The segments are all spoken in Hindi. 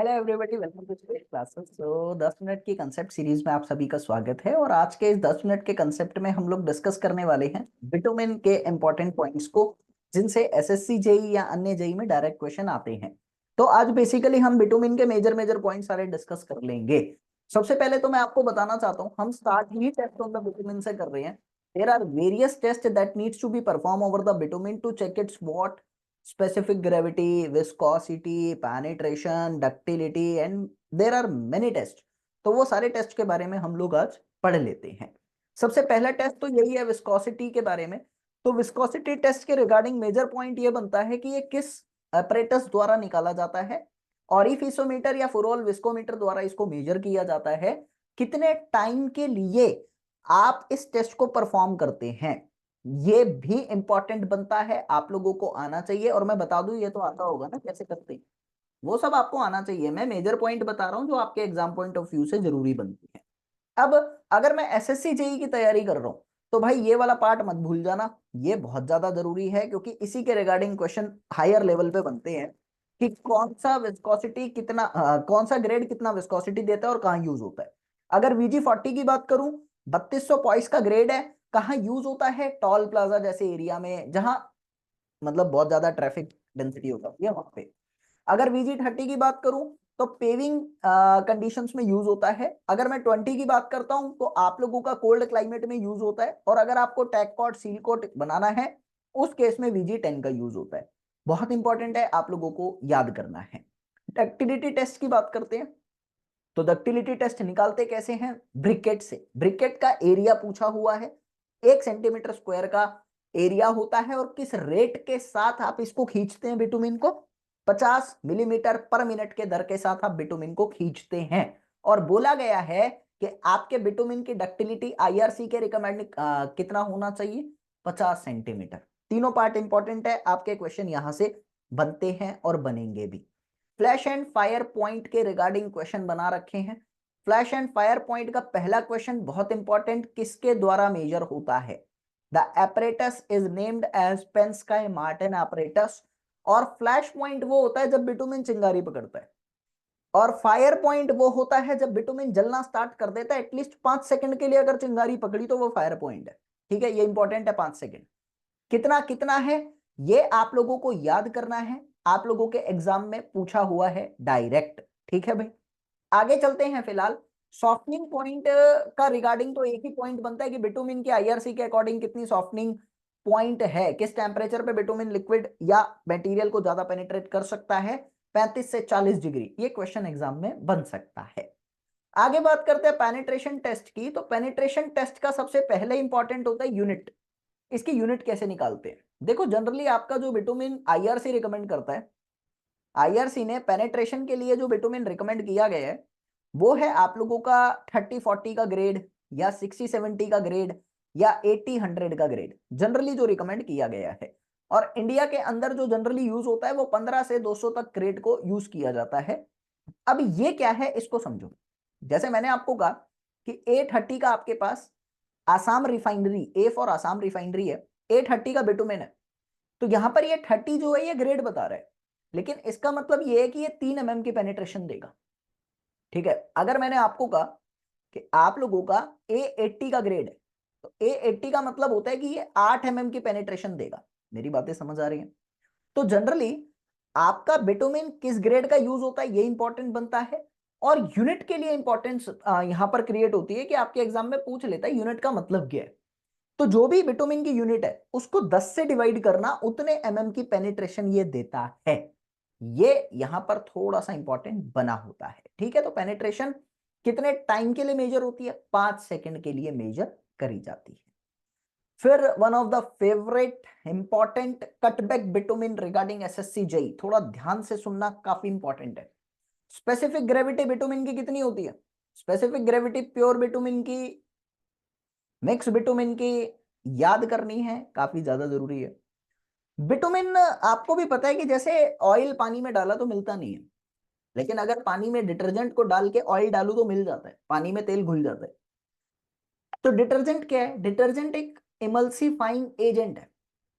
Hello everybody, welcome to today's classes. 10 minute की कंसेप्ट सीरीज में आप सभी का स्वागत है। और आज के इस 10 मिनट के कंसेप्ट में हम लोग डिस्कस करने वाले हैं बिटुमिन के इंपॉर्टेंट पॉइंट्स को, जिनसे एसएससी जेई या अन्य जेई में डायरेक्ट क्वेश्चन आते हैं। तो आज बेसिकली हम बिटुमिन के मेजर मेजर पॉइंट सारे डिस्कस कर लेंगे। सबसे पहले तो मैं आपको बताना चाहता हूँ, हम स्टार्ट ही टेस्ट ऑन द बिटुमिन से कर रहे हैं। There are various test that needs to be perform over the bitumen to check its what specific gravity, viscosity, penetration, ductility and there are many tests। तो वो सारे टेस्ट के बारे में हम लोग आज पढ़ लेते हैं। सबसे पहला टेस्ट तो यही है विस्कोसिटी के बारे में। तो विस्कोसिटी टेस्ट के रिगार्डिंग मेजर पॉइंट ये बनता है कि ये किस अपरेटस द्वारा निकाला जाता है। ऑरिफिसोमीटर या फुरोल विस्कोमीटर द्वारा इसको मेजर किया जाता है। कितने टाइम के लिए आप इस टेस्ट को परफॉर्म करते हैं, ये भी इंपॉर्टेंट बनता है, आप लोगों को आना चाहिए। और मैं बता दूं, ये तो आता होगा ना कैसे करते हैं, वो सब आपको आना चाहिए। मैं मेजर पॉइंट बता रहा हूं जो आपके एग्जाम पॉइंट ऑफ व्यू से जरूरी बनती है। अब अगर मैं एसएससी जेई की तैयारी कर रहा हूं तो भाई ये वाला पार्ट मत भूल जाना, ये बहुत ज्यादा जरूरी है, क्योंकि इसी के रिगार्डिंग क्वेश्चन हायर लेवल पे बनते हैं कि कौन सा विस्कोसिटी कितना कौन सा ग्रेड कितना विस्कोसिटी देता है और कहाँ यूज होता है। अगर VG40 की बात करूं, 3200 पॉइंट्स का ग्रेड है। कहाँ यूज होता है? टॉल प्लाजा जैसे एरिया में, जहां मतलब बहुत ज्यादा ट्रैफिक डेंसिटी होती है वहां पे। अगर VG30 की बात करूं तो पेविंग कंडीशंस में यूज होता है। अगर मैं 20 की बात करता हूं तो आप लोगों का कोल्ड क्लाइमेट में यूज होता है। और अगर आपको टैग कोट सील कोट बनाना है उस केस में VG10 का यूज होता है। बहुत इंपॉर्टेंट है, आप लोगों को याद करना है। डक्टिलिटी टेस्ट की बात करते हैं। तो डक्टिलिटी टेस्ट निकालते कैसे हैं? ब्रिकेट से। ब्रिकेट का एरिया पूछा हुआ है, 1 सेंटीमीटर स्क्वायर का एरिया होता है। और किस रेट के साथ आप इसको खींचते हैं बिटुमिन को? 50 मिलीमीटर पर मिनट के दर के साथ आप बिटुमिन को खींचते हैं। और बोला गया है कि आपके बिटुमिन की डक्टिलिटी आईआरसी के रिकमेंड कितना होना चाहिए? 50 सेंटीमीटर। तीनों पार्ट इंपॉर्टेंट है, आपके क्वेश्चन यहां से बनते हैं और बनेंगे भी। फ्लैश एंड फायर पॉइंट के रिगार्डिंग क्वेश्चन बना रखे हैं। फ्लैश एंड फायर पॉइंट का पहला क्वेश्चन बहुत इंपॉर्टेंट, किसके द्वारा मेजर होता है? The apparatus is named as Pensky Martin apparatus। और फ्लैश पॉइंट वो होता है जब बिटुमिन चिंगारी पकड़ता है। और फायर पॉइंट वो होता है जब बिटुमिन जलना स्टार्ट कर देता है। एटलीस्ट 5 सेकंड के लिए अगर चिंगारी पकड़ी तो वो फायर पॉइंट है। ठीक है, ये इंपॉर्टेंट है। 5 सेकंड कितना कितना है, ये आप लोगों को याद करना है। आप लोगों के एग्जाम में पूछा हुआ है डायरेक्ट। ठीक है भाई, आगे चलते हैं। फिलहाल सॉफ्टनिंग पॉइंट का रिगार्डिंग तो एक ही पॉइंट बनता है कि बिटुमिन की आईआरसी के अकॉर्डिंग कितनी सॉफ्टनिंग पॉइंट है, किस टेम्परेचर पे बिटुमिन लिक्विड या मटेरियल को ज्यादा पेनिट्रेट कर सकता है। 35 से 40 डिग्री, ये क्वेश्चन एग्जाम में बन सकता है। आगे बात करते हैं पेनिट्रेशन टेस्ट की। तो पेनिट्रेशन टेस्ट का सबसे पहले इंपॉर्टेंट होता है यूनिट। इसकी यूनिट कैसे निकालते हैं? देखो, जनरली आपका जो बिटुमिन आईआरसी रिकमेंड करता है, आईआरसी ने पेनेट्रेशन के लिए जो बिटुमिन रिकमेंड किया गया है वो है आप लोगों का 30-40 का ग्रेड, या 60-70 का ग्रेड, या 80-100 का ग्रेड, जनरली जो रिकमेंड किया गया है। और इंडिया के अंदर जो जनरली यूज होता है वो 15 से 200 तक ग्रेड को यूज किया जाता है। अब ये क्या है, इसको समझो। जैसे मैंने आपको कहा कि A30 का आपके पास Assam refinery, A for Assam refinery है, A30 का बिटुमिन है। तो यहां पर ये 30 जो है ये ग्रेड बता रहा है, लेकिन इसका मतलब ये है कि ये 3 mm की पेनिट्रेशन देगा। ठीक है, अगर मैंने आपको कहा कि आप लोगों का A80 का ग्रेड है, तो A80 का मतलब होता है कि ये 8 mm की पेनिट्रेशन देगा। मेरी बातें समझ आ रही हैं? तो जनरली आपका बिटुमिन किस ग्रेड का यूज होता है ये इंपॉर्टेंट बनता है। और यूनिट के लिए इंपॉर्टेंस यहां पर क्रिएट होती है कि आपके एग्जाम में पूछ लेता है यूनिट का मतलब क्या है। तो जो भी बिटुमिन की यूनिट है उसको 10 से डिवाइड करना, उतने की पेनिट्रेशन ये देता है। ये यहां पर थोड़ा सा इंपॉर्टेंट बना होता है। ठीक है, तो पेनिट्रेशन कितने टाइम के लिए मेजर होती है? 5 सेकंड के लिए मेजर करी जाती है। फिर one of the favourite important cutback bitumen regarding SSC JE, थोड़ा ध्यान से सुनना, काफी इंपॉर्टेंट है। स्पेसिफिक ग्रेविटी बिटुमिन की कितनी होती है? स्पेसिफिक ग्रेविटी प्योर बिटुमिन की, मिक्स बिटुमिन की याद करनी है, काफी ज्यादा जरूरी है। बिटुमिन आपको भी पता है कि जैसे ऑयल पानी में डाला तो मिलता नहीं है, लेकिन अगर पानी में डिटर्जेंट को डाल के ऑयल डालू तो मिल जाता है, पानी में तेल घुल जाता है। तो डिटर्जेंट क्या है? डिटर्जेंट एक इमल्सिफाइंग एजेंट है।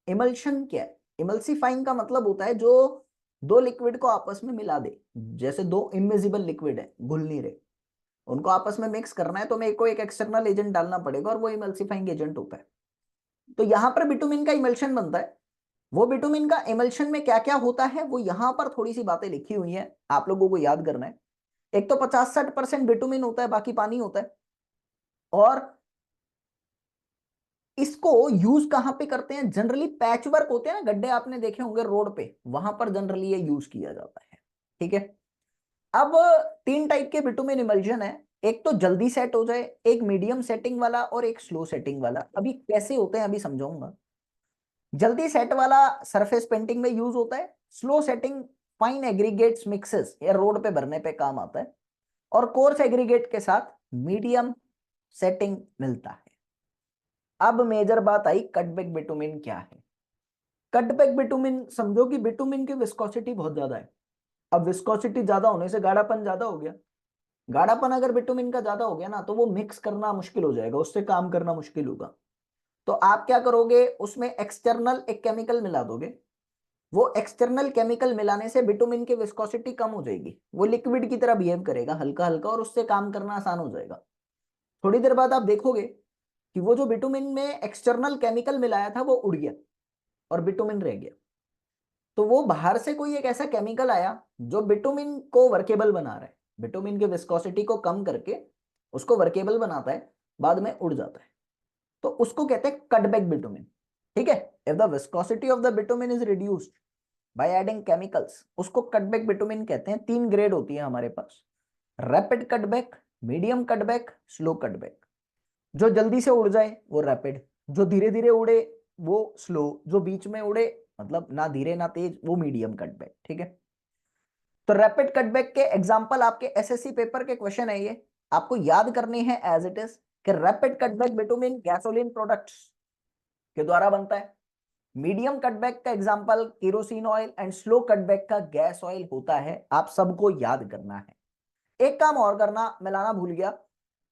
इमल्शन क्या है? इमल्सिफाइंग का मतलब होता है जो दो लिक्विड को आपस में मिला दे, जैसे दो इनविजिबल लिक्विड है, घुल नहीं रहे, उनको आपस में मिक्स करना है तो मेरे को एक एक्सटर्नल एजेंट डालना पड़ेगा और वो इमल्सिफाइंग एजेंट होता है। तो यहां पर बिटुमिन का इमल्शन बनता है। वो बिटुमिन का इमल्शन में क्या क्या होता है वो यहां पर थोड़ी सी बातें लिखी हुई हैं, आप लोगों को याद करना है। एक तो 50-60% बिटुमिन होता है, बाकी पानी होता है। और इसको यूज कहां पे करते हैं? जनरली पैच वर्क होते हैं ना, गड्ढे आपने देखे होंगे रोड पे, वहां पर जनरली ये यूज किया जाता है। ठीक है। अब तीन टाइप के बिटुमिन इमल्शन है, एक तो जल्दी सेट हो जाए, एक मीडियम सेटिंग वाला और एक स्लो सेटिंग वाला। अभी कैसे होते हैं अभी समझाऊंगा। जल्दी सेट वाला सरफेस पेंटिंग में यूज होता है, slow setting fine aggregates mixes या रोड पे भरने पे काम आता है, और कोर्स एग्रीगेट के साथ मीडियम सेटिंग मिलता है। अब मेजर बात आई, कटबैक बिटुमिन क्या है। कटबैक बिटुमिन समझो कि बिटुमिन की विस्कोसिटी बहुत ज्यादा है। अब विस्कोसिटी ज्यादा होने से गाढ़ापन ज्यादा हो गया। गाढ़ापन अगर बिटुमिन का ज्यादा हो गया ना, तो वो मिक्स करना मुश्किल हो जाएगा, उससे काम करना मुश्किल होगा। तो आप क्या करोगे, उसमें एक्सटर्नल एक केमिकल मिला दोगे। वो एक्सटर्नल केमिकल मिलाने से बिटुमिन की विस्कोसिटी कम हो जाएगी, वो लिक्विड की तरह बिहेव करेगा हल्का हल्का, और उससे काम करना आसान हो जाएगा। थोड़ी देर बाद आप देखोगे कि वो जो बिटुमिन में एक्सटर्नल केमिकल मिलाया था वो उड़ गया और बिटुमिन रह गया। तो वो बाहर से कोई एक ऐसा केमिकल आया जो बिटुमिन को वर्केबल बना रहा है, बिटुमिन की विस्कोसिटी को कम करके उसको वर्केबल बनाता है, बाद में उड़ जाता है। तो उसको कहते हैं कटबैक बिटुमिन। ठीक है। If the viscosity of the bitumen is reduced by adding chemicals, उसको कटबैक बिटुमिन कहते हैं। तीन ग्रेड होती है हमारे पास, rapid cutback, medium cutback, slow cutback. जो जल्दी से उड़ जाए वो रैपिड, जो धीरे धीरे उड़े वो स्लो, जो बीच में उड़े मतलब ना धीरे ना तेज वो मीडियम कटबैक। ठीक है। तो रैपिड कटबैक के एग्जांपल आपके एसएससी पेपर के क्वेश्चन है, ये आपको याद करनी है एज इट इज कि rapid cutback bitumen gasoline products के द्वारा बनता है। मीडियम कटबैक का example kerosene oil and slow cutback का गैस ऑयल होता है। आप सबको याद करना है। एक काम और करना, मैं लाना भूल गया,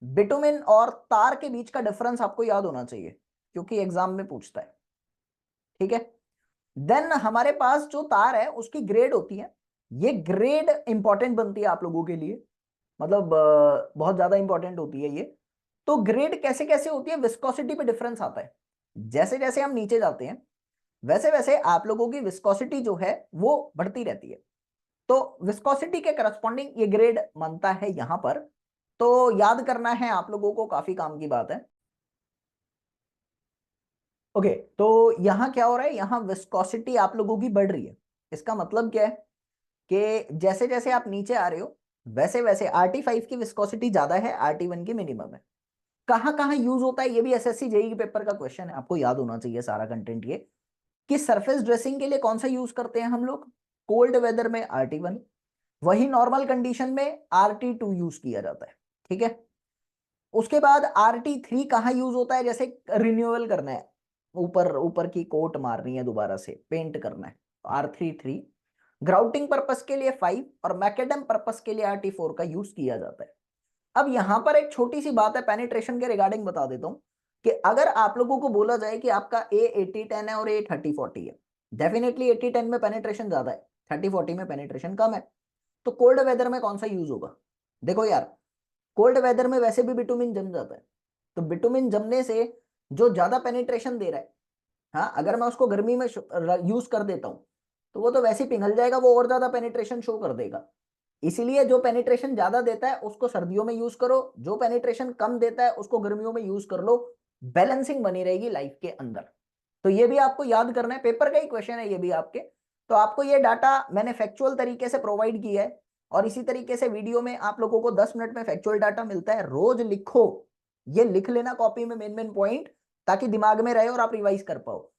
बिटुमिन और तार के बीच का डिफरेंस आपको याद होना चाहिए, क्योंकि एग्जाम में पूछता है। ठीक है। देन हमारे पास जो तार है उसकी ग्रेड होती है, ये ग्रेड इंपॉर्टेंट बनती है आप लोगों के लिए, मतलब बहुत ज्यादा इंपॉर्टेंट होती है ये। तो ग्रेड कैसे कैसे होती है, विस्कोसिटी पे डिफरेंस आता है। जैसे जैसे हम नीचे जाते हैं वैसे वैसे आप लोगों की विस्कोसिटी जो है वो बढ़ती रहती है। तो विस्कोसिटी के करस्पॉन्डिंग ये ग्रेड बनता है यहां पर। तो याद करना है आप लोगों को, काफी काम की बात है। ओके, तो यहां क्या हो रहा है, यहां विस्कोसिटी आप लोगों की बढ़ रही है। इसका मतलब क्या है कि जैसे जैसे आप नीचे आ रहे हो वैसे वैसे RT5 की विस्कोसिटी ज्यादा है, RT1 की मिनिमम है। कहां कहां यूज होता है, ये भी एसएससी जेईई के पेपर का क्वेश्चन है, आपको याद होना चाहिए सारा कंटेंट ये। कि सरफेस ड्रेसिंग के लिए कौन सा यूज करते हैं हम लोग, कोल्ड वेदर में RT1, वही नॉर्मल कंडीशन में RT2 यूज किया जाता है। ठीक है। उसके बाद RT3 कहाँ यूज होता है, जैसे रिन्यूअल करना है, ऊपर ऊपर की कोट मारनी है, दोबारा से पेंट करना है, R33। ग्राउटिंग पर्पस के लिए 5 और मैकेडम पर्पस के लिए RT4 का यूज किया जाता है। अब यहां पर एक छोटी सी बात है पेनिट्रेशन के रिगार्डिंग बता देता हूं, कि अगर आप लोगों को बोला जाए कि आपका A 80-10 है और A 30-40 है, डेफिनेटली 80-10 में पेनिट्रेशन ज्यादा है, 30-40 में पेनिट्रेशन कम है। तो कोल्ड वेदर में कौन सा यूज होगा? देखो यार, कोल्ड वेदर में वैसे भी बिटुमिन जम जाता है, तो बिटुमिन जमने से जो ज्यादा पेनिट्रेशन दे रहा है, हाँ अगर मैं उसको गर्मी में यूज कर देता हूं तो वो तो वैसे ही पिघल जाएगा, वो और ज्यादा पेनिट्रेशन शो कर देगा। इसीलिए जो पेनिट्रेशन ज्यादा देता है उसको सर्दियों में यूज करो, जो पेनिट्रेशन कम देता है उसको गर्मियों में यूज कर लो, बैलेंसिंग बनी रहेगी लाइफ के अंदर। तो ये भी आपको याद करना है, पेपर का ही क्वेश्चन है ये भी आपके। तो आपको ये डाटा मैंने फैक्चुअल तरीके से प्रोवाइड किया है, और इसी तरीके से वीडियो में आप लोगों को 10 मिनट में फैक्चुअल डाटा मिलता है। रोज लिखो, ये लिख लेना कॉपी में मेन मेन पॉइंट, ताकि दिमाग में रहे और आप रिवाइज कर पाओ।